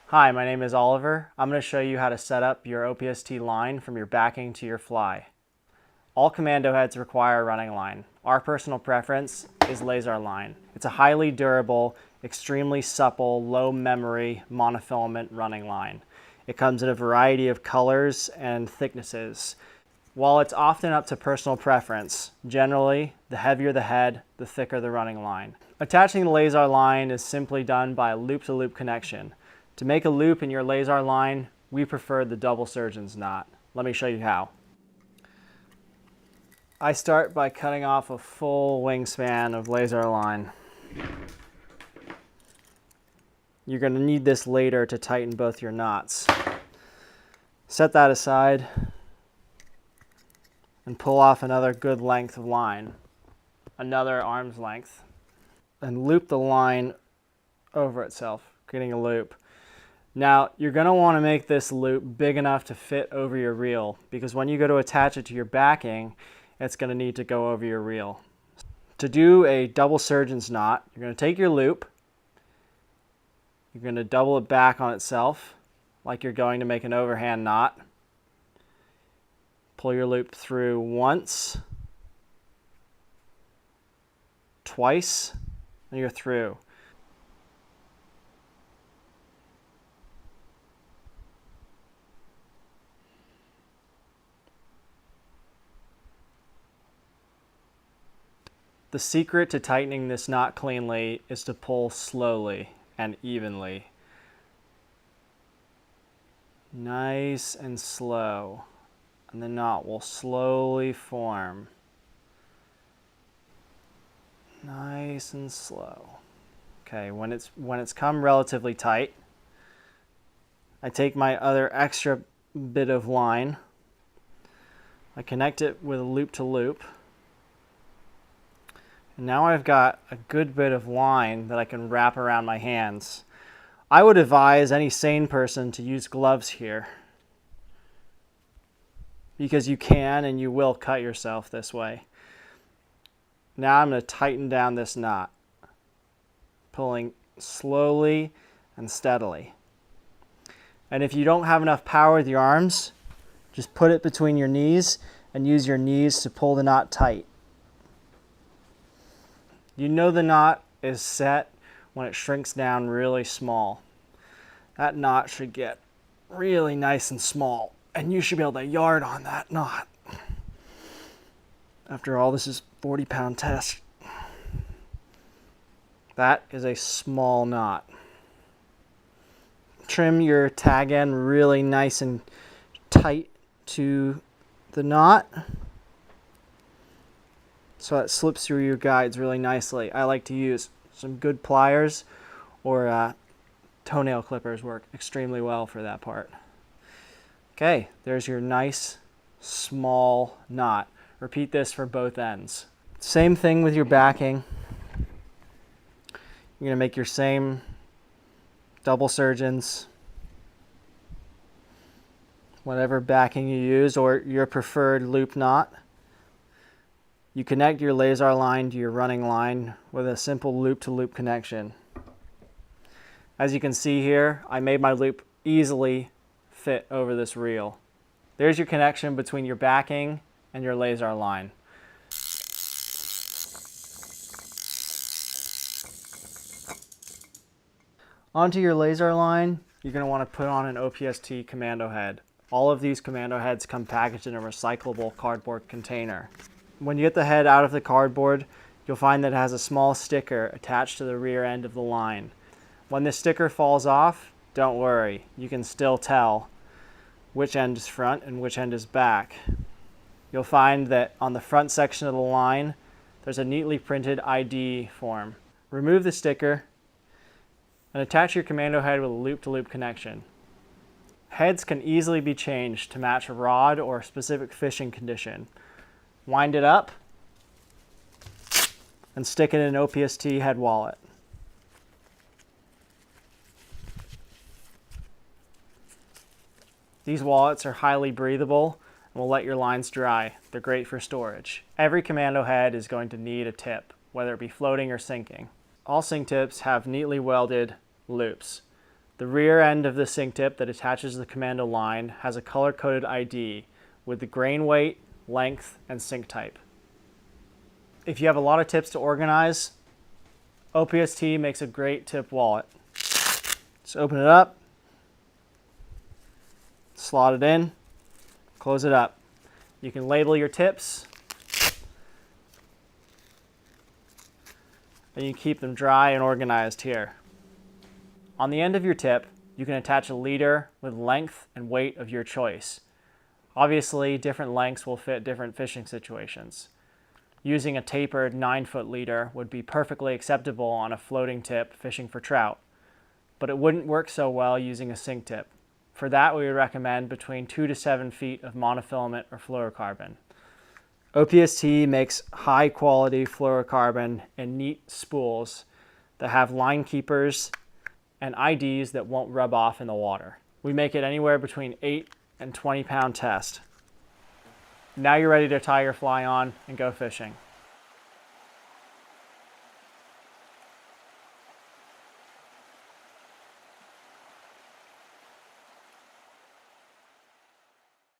Hi, my name is Oliver. I'm going to show you how to set up your OPST line from your backing to your fly. All Commando heads require a running line. Our personal preference is Lazar Line. It's a highly durable, extremely supple, low memory monofilament running line. It comes in a variety of colors and thicknesses. While it's often up to personal preference, generally, the heavier the head, the thicker the running line. Attaching the Lazar line is simply done by a loop-to-loop connection. To make a loop in your Lazar line, we prefer the double surgeon's knot. Let me show you how. I start by cutting off a full wingspan of Lazar line. You're going to need this later to tighten both your knots. Set that aside and pull off another good length of line, another arm's length, and loop the line over itself, creating a loop. Now, you're going to want to make this loop big enough to fit over your reel, because when you go to attach it to your backing, it's going to need to go over your reel. To do a double surgeon's knot, you're going to take your loop, you're going to double it back on itself, like you're going to make an overhand knot. Pull your loop through once, twice, and you're through. The secret to tightening this knot cleanly is to pull slowly and evenly. Nice and slow. And the knot will slowly form. Nice and slow. Okay, when it's come relatively tight, I take my other extra bit of line. I connect it with a loop to loop. And now I've got a good bit of line that I can wrap around my hands. I would advise any sane person to use gloves here, because you can and you will cut yourself this way. Now I'm going to tighten down this knot, pulling slowly and steadily. And if you don't have enough power with your arms, just put it between your knees and use your knees to pull the knot tight. You know the knot is set when it shrinks down really small. That knot should get really nice and small, and you should be able to yard on that knot. After all, this is a 40-pound test. That is a small knot. Trim your tag end really nice and tight to the knot, so it slips through your guides really nicely. I like to use some good pliers, or toenail clippers work extremely well for that part. Okay, there's your nice small knot. Repeat this for both ends. Same thing with your backing. You're going to make your same double surgeons, whatever backing you use, or your preferred loop knot. You connect your Lazar line to your running line with a simple loop-to-loop connection. As you can see here, I made my loop easily fit over this reel. There's your connection between your backing and your Lazar line. Onto your Lazar line, you're going to want to put on an OPST Commando Head. All of these Commando Heads come packaged in a recyclable cardboard container. When you get the head out of the cardboard, you'll find that it has a small sticker attached to the rear end of the line. When this sticker falls off, don't worry, you can still tell which end is front and which end is back. You'll find that on the front section of the line, there's a neatly printed ID form. Remove the sticker and attach your Commando Head with a loop-to-loop connection. Heads can easily be changed to match a rod or a specific fishing condition. Wind it up and stick it in an OPST head wallet. These wallets are highly breathable and will let your lines dry. They're great for storage. Every Commando Head is going to need a tip, whether it be floating or sinking. All sink tips have neatly welded loops. The rear end of the sink tip that attaches the Commando line has a color-coded ID with the grain weight, length, and sink type. If you have a lot of tips to organize, OPST makes a great tip wallet. Just open it up, slot it in, close it up. You can label your tips, and you keep them dry and organized here. On the end of your tip, you can attach a leader with length and weight of your choice. Obviously, different lengths will fit different fishing situations. Using a tapered 9-foot leader would be perfectly acceptable on a floating tip fishing for trout, but it wouldn't work so well using a sink tip. For that, we would recommend between 2 to 7 feet of monofilament or fluorocarbon. OPST makes high-quality fluorocarbon and neat spools that have line keepers and IDs that won't rub off in the water. We make it anywhere between 8 and 20 pound test. Now you're ready to tie your fly on and go fishing.